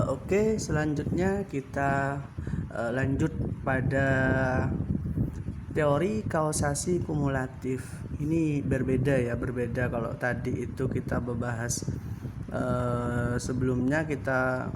Oke, selanjutnya kita lanjut pada teori kausasi kumulatif. Ini berbeda kalau tadi itu kita membahas sebelumnya kita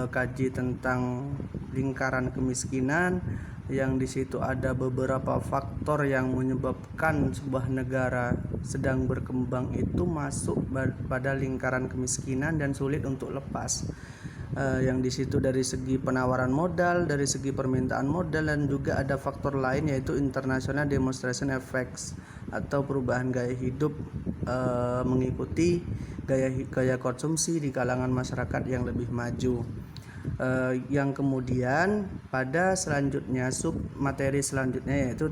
kaji tentang lingkaran kemiskinan, yang di situ ada beberapa faktor yang menyebabkan sebuah negara sedang berkembang itu masuk pada lingkaran kemiskinan dan sulit untuk lepas. Yang di situ dari segi penawaran modal, dari segi permintaan modal, dan juga ada faktor lain yaitu international demonstration effects atau perubahan gaya hidup mengikuti gaya konsumsi di kalangan masyarakat yang lebih maju. Yang kemudian pada selanjutnya sub materi selanjutnya yaitu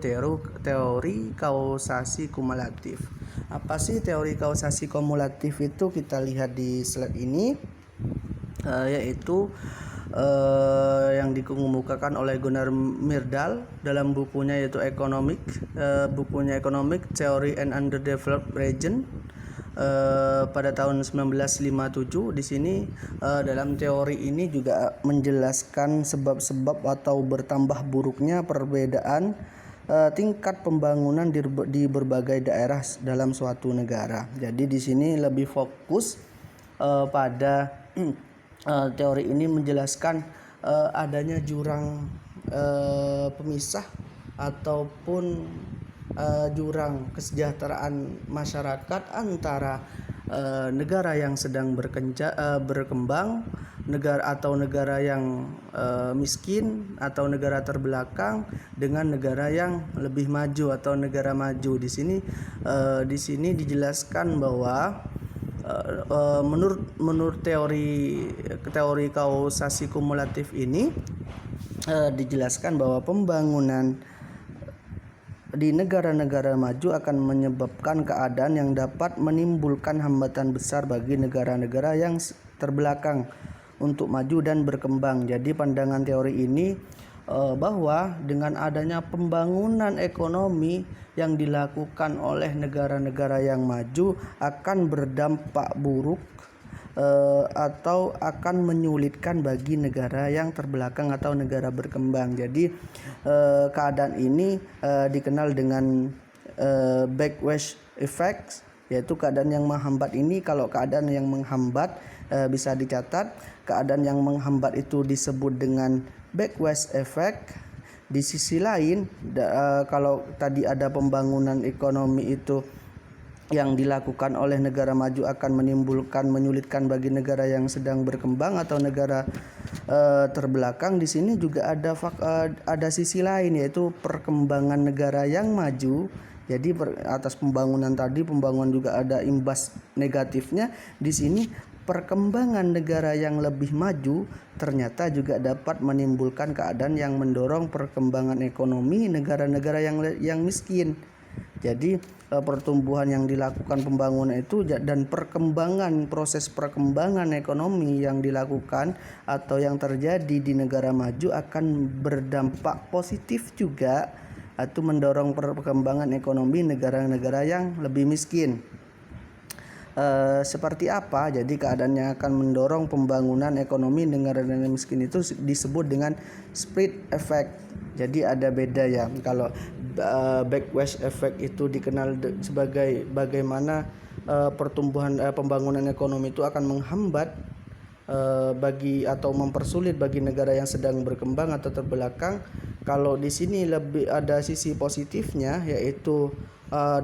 teori kausasi kumulatif. Apa sih teori kausasi kumulatif itu? Kita lihat di slide ini, yaitu yang dikemukakan oleh Gunnar Myrdal dalam bukunya yaitu bukunya Economic Theory and Underdeveloped Region pada tahun 1957. Di sini dalam teori ini juga menjelaskan sebab-sebab atau bertambah buruknya perbedaan tingkat pembangunan di berbagai daerah dalam suatu negara. Jadi di sini lebih fokus pada teori ini menjelaskan adanya jurang pemisah ataupun jurang kesejahteraan masyarakat antara negara yang sedang berkembang, negara yang miskin atau negara terbelakang, dengan negara yang lebih maju atau negara maju. Di sini dijelaskan bahwa menurut teori kausasi kumulatif ini dijelaskan bahwa pembangunan di negara-negara maju akan menyebabkan keadaan yang dapat menimbulkan hambatan besar bagi negara-negara yang terbelakang untuk maju dan berkembang. Jadi pandangan teori ini bahwa dengan adanya pembangunan ekonomi yang dilakukan oleh negara-negara yang maju akan berdampak buruk atau akan menyulitkan bagi negara yang terbelakang atau negara berkembang. Jadi keadaan ini dikenal dengan backlash effect, yaitu keadaan yang menghambat ini. Kalau keadaan yang menghambat bisa dicatat, keadaan yang menghambat itu disebut dengan backlash effect. Di sisi lain, kalau tadi ada pembangunan ekonomi itu yang dilakukan oleh negara maju akan menyulitkan bagi negara yang sedang berkembang atau negara terbelakang. Di sini juga ada sisi lain, yaitu perkembangan negara yang maju. Jadi atas pembangunan juga ada imbas negatifnya. Di sini perkembangan negara yang lebih maju ternyata juga dapat menimbulkan keadaan yang mendorong perkembangan ekonomi negara-negara yang miskin. Jadi pertumbuhan yang dilakukan pembangunan itu dan proses perkembangan ekonomi yang dilakukan atau yang terjadi di negara maju akan berdampak positif juga atau mendorong perkembangan ekonomi negara-negara yang lebih miskin. Seperti apa? Jadi keadaannya akan mendorong pembangunan ekonomi negara-negara miskin itu disebut dengan split effect. Jadi ada beda ya. Kalau backlash effect itu dikenal sebagai bagaimana pembangunan ekonomi itu akan menghambat bagi atau mempersulit bagi negara yang sedang berkembang atau terbelakang. Kalau di sini lebih ada sisi positifnya, yaitu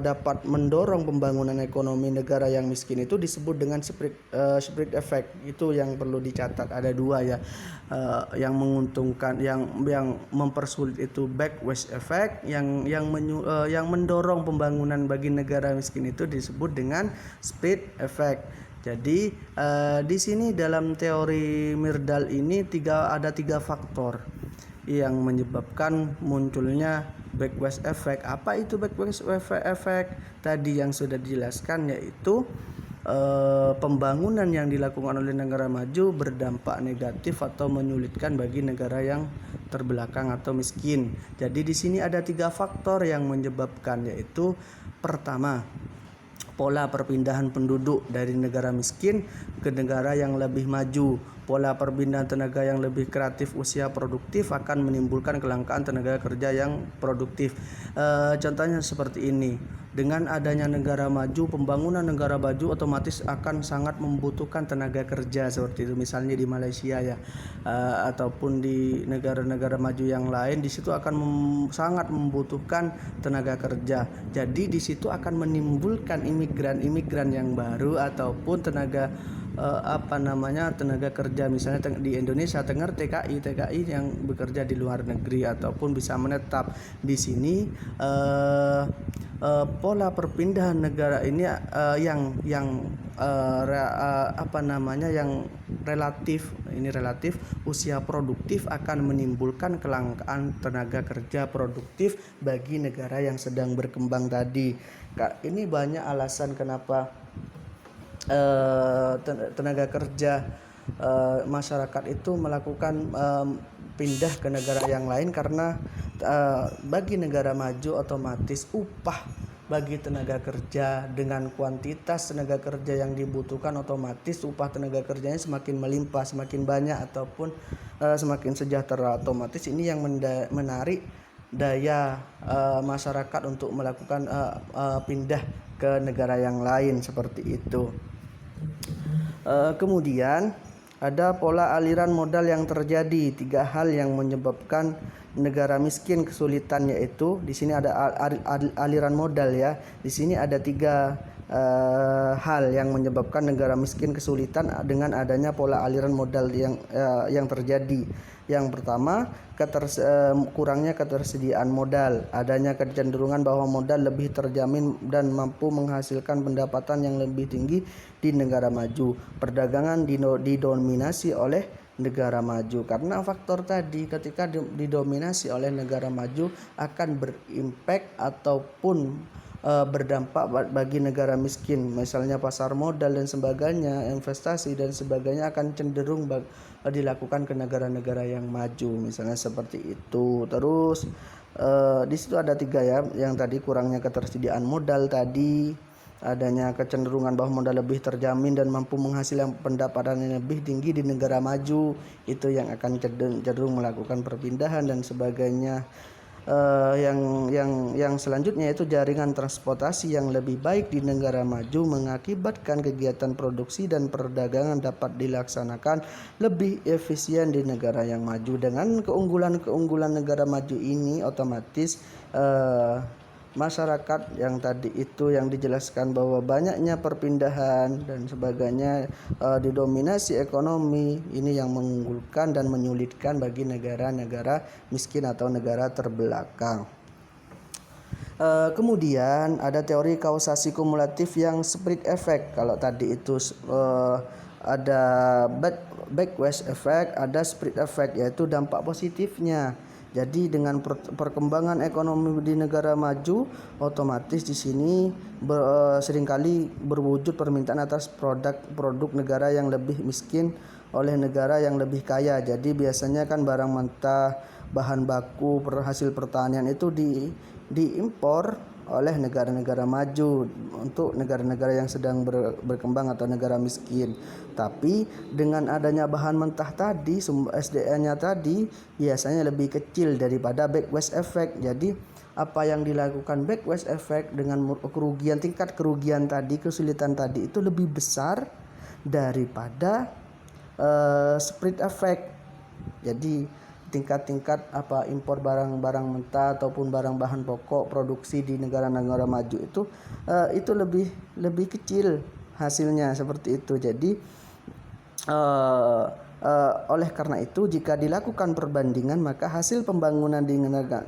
dapat mendorong pembangunan ekonomi negara yang miskin, itu disebut dengan split effect. Itu yang perlu dicatat, ada dua ya, yang menguntungkan, yang mempersulit itu backlash effect, yang mendorong pembangunan bagi negara miskin itu disebut dengan split effect. Jadi di sini dalam teori Myrdal ini ada tiga faktor yang menyebabkan munculnya backlash effect. Apa itu backlash effect? Tadi yang sudah dijelaskan, yaitu pembangunan yang dilakukan oleh negara maju berdampak negatif atau menyulitkan bagi negara yang terbelakang atau miskin. Jadi di sini ada tiga faktor yang menyebabkan, yaitu pertama, pola perpindahan penduduk dari negara miskin ke negara yang lebih maju. Pola perpindahan tenaga yang lebih kreatif usia produktif akan menimbulkan kelangkaan tenaga kerja yang produktif. Contohnya seperti ini. Dengan adanya negara maju, pembangunan negara maju otomatis akan sangat membutuhkan tenaga kerja seperti itu. Misalnya di Malaysia ya, ataupun di negara-negara maju yang lain, di situ akan sangat membutuhkan tenaga kerja. Jadi di situ akan menimbulkan imigran yang baru ataupun tenaga tenaga kerja, misalnya di Indonesia TKI yang bekerja di luar negeri ataupun bisa menetap di sini. Pola perpindahan negara ini yang relatif usia produktif akan menimbulkan kelangkaan tenaga kerja produktif bagi negara yang sedang berkembang tadi. Ini banyak alasan kenapa tenaga kerja masyarakat itu melakukan pindah ke negara yang lain, karena bagi negara maju otomatis upah bagi tenaga kerja dengan kuantitas tenaga kerja yang dibutuhkan, otomatis upah tenaga kerjanya semakin melimpah, semakin banyak ataupun semakin sejahtera. Otomatis ini yang menarik daya masyarakat untuk melakukan pindah ke negara yang lain seperti itu. Kemudian ada pola aliran modal yang terjadi. 3 hal yang menyebabkan negara miskin kesulitan, yaitu di sini ada aliran modal ya. Di sini ada 3 hal yang menyebabkan negara miskin kesulitan dengan adanya pola aliran modal yang terjadi. Yang pertama, kurangnya ketersediaan modal. Adanya kecenderungan bahwa modal lebih terjamin dan mampu menghasilkan pendapatan yang lebih tinggi di negara maju. Perdagangan didominasi oleh negara maju. Karena faktor tadi, ketika didominasi oleh negara maju akan berimpact ataupun berdampak bagi negara miskin. Misalnya pasar modal dan sebagainya, investasi dan sebagainya akan cenderung dilakukan ke negara-negara yang maju, misalnya seperti itu. Terus di situ ada 3 ya, yang tadi kurangnya ketersediaan modal tadi, adanya kecenderungan bahwa modal lebih terjamin dan mampu menghasilkan pendapatan yang lebih tinggi di negara maju, itu yang akan cenderung melakukan perpindahan dan sebagainya. Yang selanjutnya itu jaringan transportasi yang lebih baik di negara maju mengakibatkan kegiatan produksi dan perdagangan dapat dilaksanakan lebih efisien di negara yang maju. Dengan keunggulan negara maju ini, otomatis masyarakat yang tadi itu yang dijelaskan bahwa banyaknya perpindahan dan sebagainya, didominasi ekonomi, ini yang mengunggulkan dan menyulitkan bagi negara-negara miskin atau negara terbelakang. Kemudian ada teori kausasi kumulatif yang spread effect. Kalau tadi itu ada backward effect, ada spread effect, yaitu dampak positifnya. Jadi dengan perkembangan ekonomi di negara maju, otomatis di sini seringkali berwujud permintaan atas produk negara yang lebih miskin oleh negara yang lebih kaya. Jadi biasanya kan barang mentah, bahan baku, hasil pertanian itu diimpor oleh negara-negara maju untuk negara-negara yang sedang berkembang atau negara miskin. Tapi dengan adanya bahan mentah tadi, sumber SDN-nya tadi biasanya lebih kecil daripada backward effect. Jadi apa yang dilakukan backward effect dengan tingkat kerugian tadi, kesulitan tadi itu lebih besar daripada spread effect. Jadi tingkat impor barang-barang mentah ataupun barang bahan pokok produksi di negara-negara maju itu lebih kecil hasilnya seperti itu. Jadi oleh karena itu, jika dilakukan perbandingan, maka hasil pembangunan di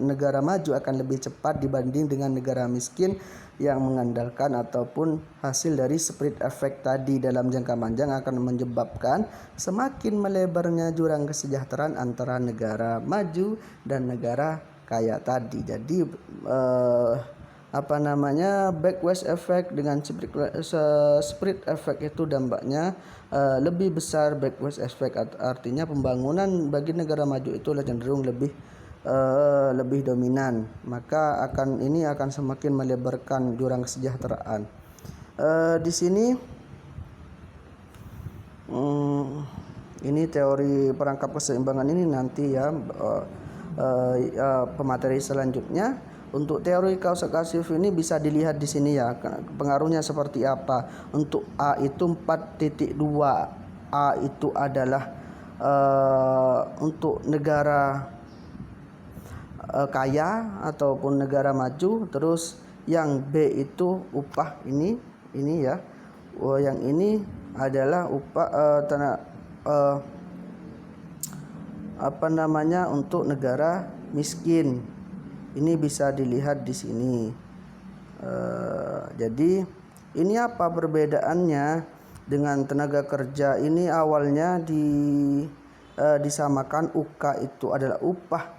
negara maju akan lebih cepat dibanding dengan negara miskin yang mengandalkan ataupun hasil dari spread effect tadi. Dalam jangka panjang akan menyebabkan semakin melebarnya jurang kesejahteraan antara negara maju dan negara kaya tadi. Jadi backward effect dengan spread effect itu dampaknya lebih besar. Backward effect artinya pembangunan bagi negara maju itu cenderung lebih dominan, maka ini akan semakin melebarkan jurang kesejahteraan. Di sini ini teori perangkap keseimbangan ini nanti ya pemateri selanjutnya. Untuk teori kausal-kasif ini bisa dilihat di sini ya, pengaruhnya seperti apa. Untuk A itu 4.2. A itu adalah untuk negara kaya ataupun negara maju. Terus yang B itu upah ini ya. Yang ini adalah upah untuk negara miskin. Ini bisa dilihat di sini. Jadi ini apa perbedaannya dengan tenaga kerja ini? Awalnya disamakan, UK itu adalah upah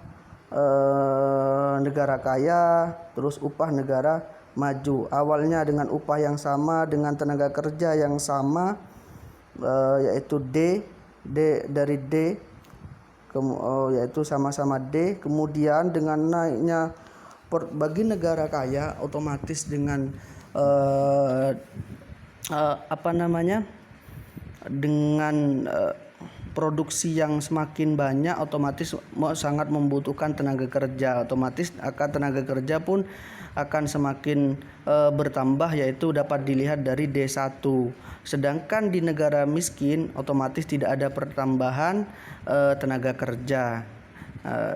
negara kaya, terus upah negara maju. Awalnya dengan upah yang sama, dengan tenaga kerja yang sama, yaitu D dari D, yaitu sama-sama D. Kemudian dengan naiknya bagi negara kaya, otomatis dengan dengan produksi yang semakin banyak, otomatis sangat membutuhkan tenaga kerja. Otomatis tenaga kerja pun akan semakin bertambah, yaitu dapat dilihat dari D1. Sedangkan di negara miskin otomatis tidak ada pertambahan tenaga kerja.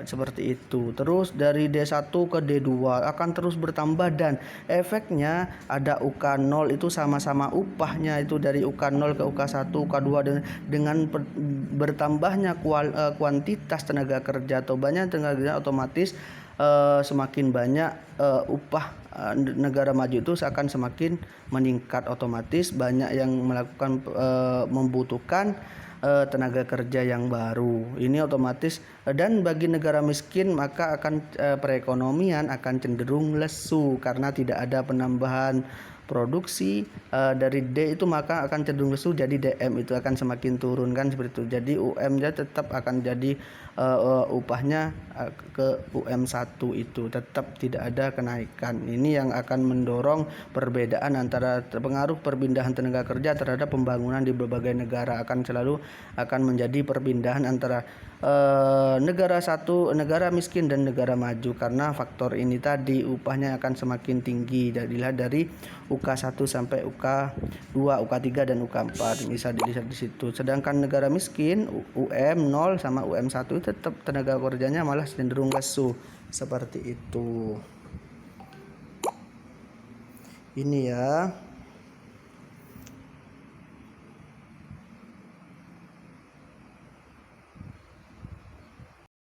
Seperti itu. Terus dari D1 ke D2 akan terus bertambah, dan efeknya ada UK0 itu sama-sama upahnya itu dari UK0 ke UK1, UK2, dengan bertambahnya kuantitas tenaga kerja atau banyak tenaga kerja, otomatis semakin banyak upah negara maju itu akan semakin meningkat. Otomatis banyak yang melakukan membutuhkan tenaga kerja yang baru. Ini otomatis, dan bagi negara miskin maka akan perekonomian akan cenderung lesu karena tidak ada penambahan produksi. Dari D itu maka akan cenderung lesu, jadi DM itu akan semakin turun kan, seperti itu. Jadi UM-nya tetap akan jadi upahnya ke UM1 itu tetap tidak ada kenaikan. Ini yang akan mendorong perbedaan antara pengaruh perpindahan tenaga kerja terhadap pembangunan di berbagai negara. Akan menjadi perpindahan antara negara miskin dan negara maju, karena faktor ini tadi upahnya akan semakin tinggi. Dilihat dari UK1 sampai UK2, UK3 dan UK4 bisa dilihat di situ. Sedangkan negara miskin UM0 sama UM1 tetap tenaga kerjanya malah cenderung lesu, seperti itu. Ini ya.